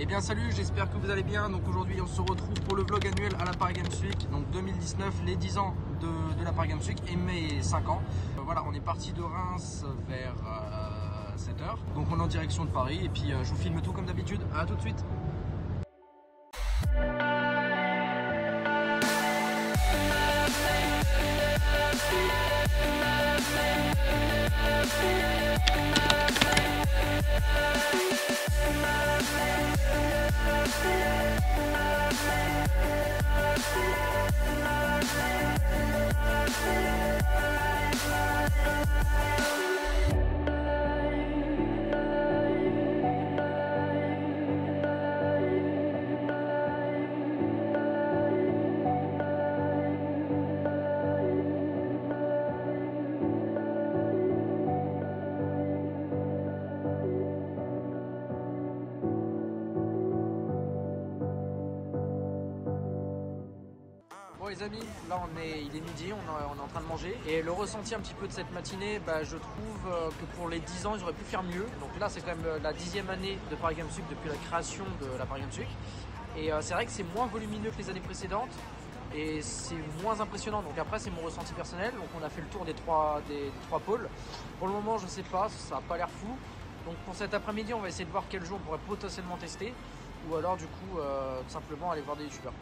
Eh bien salut, j'espère que vous allez bien. Donc aujourd'hui on se retrouve pour le vlog annuel à la Paris Games Week. Donc 2019, les 10 ans de la Paris Games Week et mes 5 ans. Voilà, on est parti de Reims vers 7h. Donc on est en direction de Paris et puis je vous filme tout comme d'habitude. A tout de suite. Bon les amis, là il est midi, on est en train de manger et le ressenti un petit peu de cette matinée, je trouve que pour les 10 ans ils auraient pu faire mieux. Donc là c'est quand même la 10e année de Paris Games Week depuis la création de la Paris Games Week et c'est vrai que c'est moins volumineux que les années précédentes et c'est moins impressionnant. Donc après c'est mon ressenti personnel, donc on a fait le tour des trois pôles. Pour le moment je sais pas, ça n'a pas l'air fou. Donc pour cet après-midi on va essayer de voir quel jeu on pourrait potentiellement tester ou alors du coup tout simplement aller voir des youtubeurs.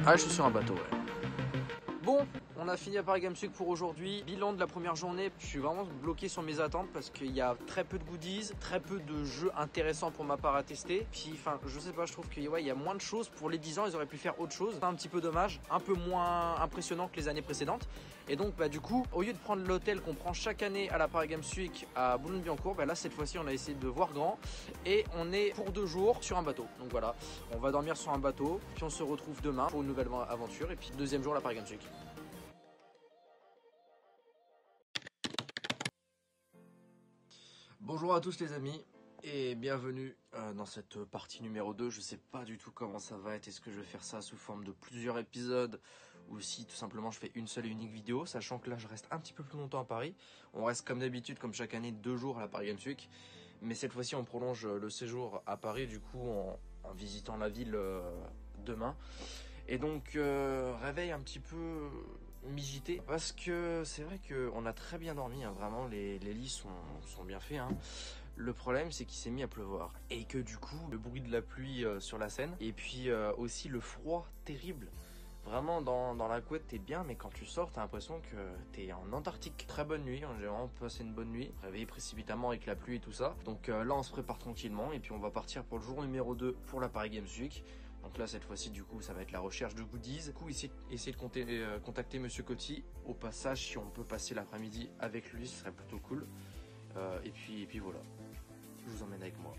Ah, je suis sur un bateau, ouais. Bon, on a fini à Paris Games Week pour aujourd'hui. Bilan de la première journée, je suis vraiment bloqué sur mes attentes parce qu'il y a très peu de goodies, très peu de jeux intéressants pour ma part à tester. Puis, enfin, je sais pas, je trouve qu'il y a moins de choses. Pour les 10 ans, ils auraient pu faire autre chose. C'est un petit peu dommage, un peu moins impressionnant que les années précédentes. Et donc, du coup, au lieu de prendre l'hôtel qu'on prend chaque année à la Paris Games Week à Boulogne-Billancourt, là, cette fois-ci, on a essayé de voir grand. Et on est pour 2 jours sur un bateau. Donc voilà, on va dormir sur un bateau. Puis on se retrouve demain pour une nouvelle aventure. Et puis, deuxième jour, la Paris Games Week. Bonjour à tous les amis et bienvenue dans cette partie numéro 2. Je sais pas du tout comment ça va être, est-ce que je vais faire ça sous forme de plusieurs épisodes ou si tout simplement je fais une seule et unique vidéo, sachant que là je reste un petit peu plus longtemps à Paris. On reste comme d'habitude, comme chaque année, 2 jours à la Paris Games Week, mais cette fois-ci on prolonge le séjour à Paris du coup en visitant la ville demain. Et donc réveil un petit peu migité parce que c'est vrai qu'on a très bien dormi, hein, vraiment les lits sont bien faits, hein. Le problème c'est qu'il s'est mis à pleuvoir et que du coup le bruit de la pluie sur la Seine et puis aussi le froid terrible. Vraiment dans la couette t'es bien, mais quand tu sors t'as l'impression que t'es en Antarctique. Très bonne nuit, hein, j'ai vraiment passé une bonne nuit, réveillé précipitamment avec la pluie et tout ça. Donc là on se prépare tranquillement et puis on va partir pour le jour numéro 2 pour la Paris Games Week. Donc là cette fois-ci du coup ça va être la recherche de goodies. Du coup essayer de contacter Monsieur Coty. Au passage, si on peut passer l'après-midi avec lui ce serait plutôt cool. Et puis voilà, je vous emmène avec moi.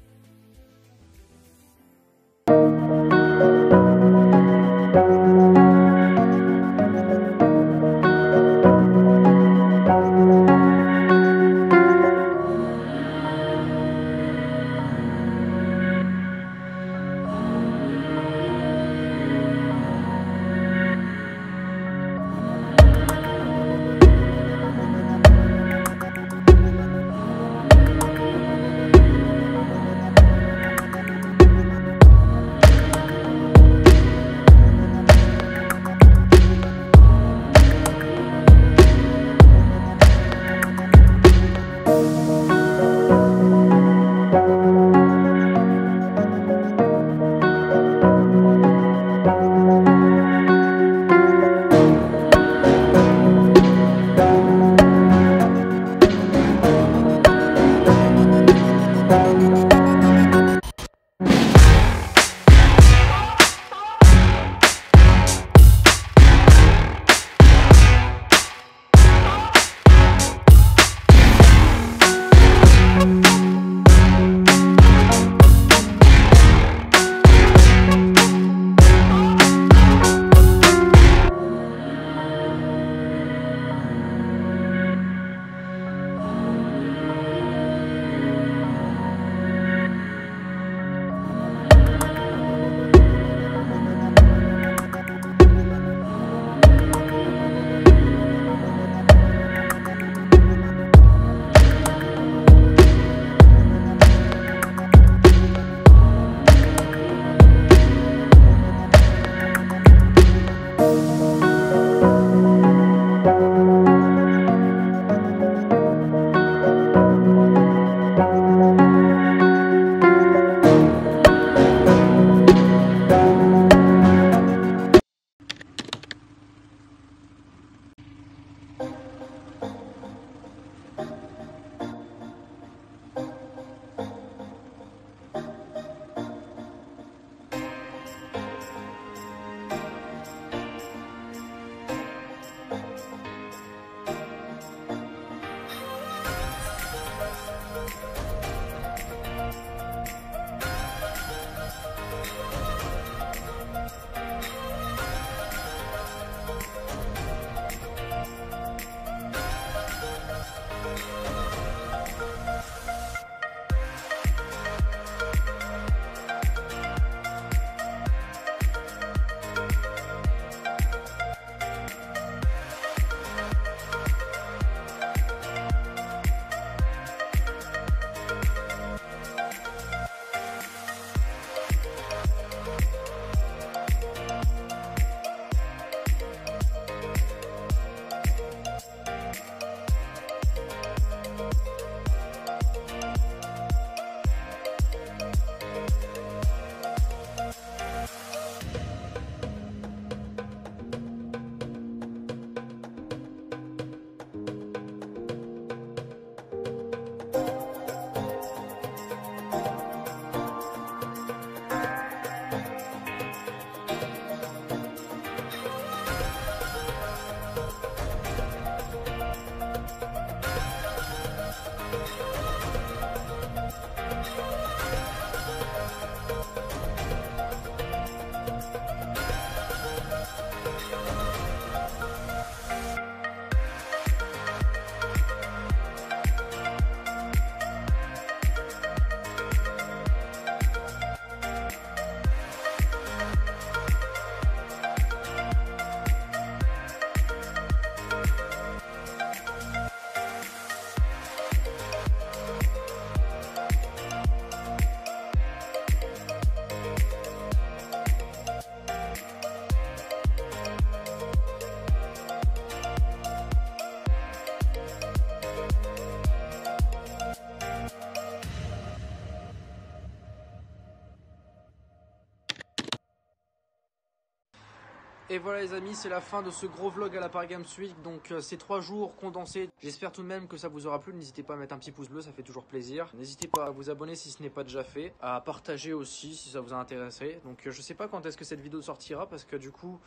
Et voilà les amis, c'est la fin de ce gros vlog à la Paris Games Week. Donc ces 3 jours condensés. J'espère tout de même que ça vous aura plu. N'hésitez pas à mettre un petit pouce bleu, ça fait toujours plaisir. N'hésitez pas à vous abonner si ce n'est pas déjà fait, à partager aussi si ça vous a intéressé. Donc je sais pas quand est-ce que cette vidéo sortira parce que du coup,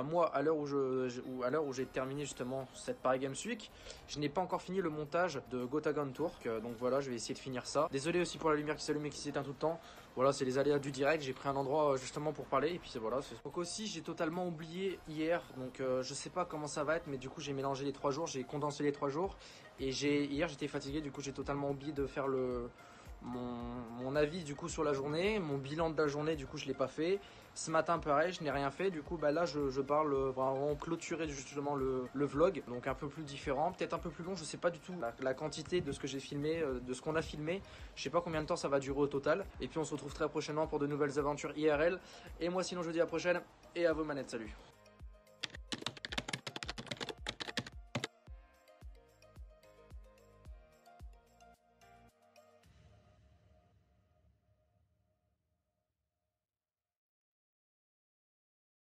moi à l'heure où j'ai terminé justement cette Paris Games Week, je n'ai pas encore fini le montage de Gotagon Tour. Donc voilà, je vais essayer de finir ça. Désolé aussi pour la lumière qui s'allume et qui s'éteint tout le temps. Voilà, c'est les aléas du direct. J'ai pris un endroit justement pour parler et puis voilà. Donc aussi, j'ai totalement oublié hier, donc je sais pas comment ça va être, mais du coup j'ai mélangé les 3 jours, j'ai condensé les 3 jours et hier j'étais fatigué, du coup j'ai totalement oublié de faire mon avis du coup sur la journée, mon bilan de la journée, du coup je l'ai pas fait. Ce matin pareil, je n'ai rien fait, du coup bah là je parle vraiment clôturer justement le vlog, donc un peu plus différent, peut-être un peu plus long, je sais pas du tout la quantité de ce que j'ai filmé, de ce qu'on a filmé, je sais pas combien de temps ça va durer au total, et puis on se retrouve très prochainement pour de nouvelles aventures IRL, et moi sinon je vous dis à la prochaine, et à vos manettes, salut.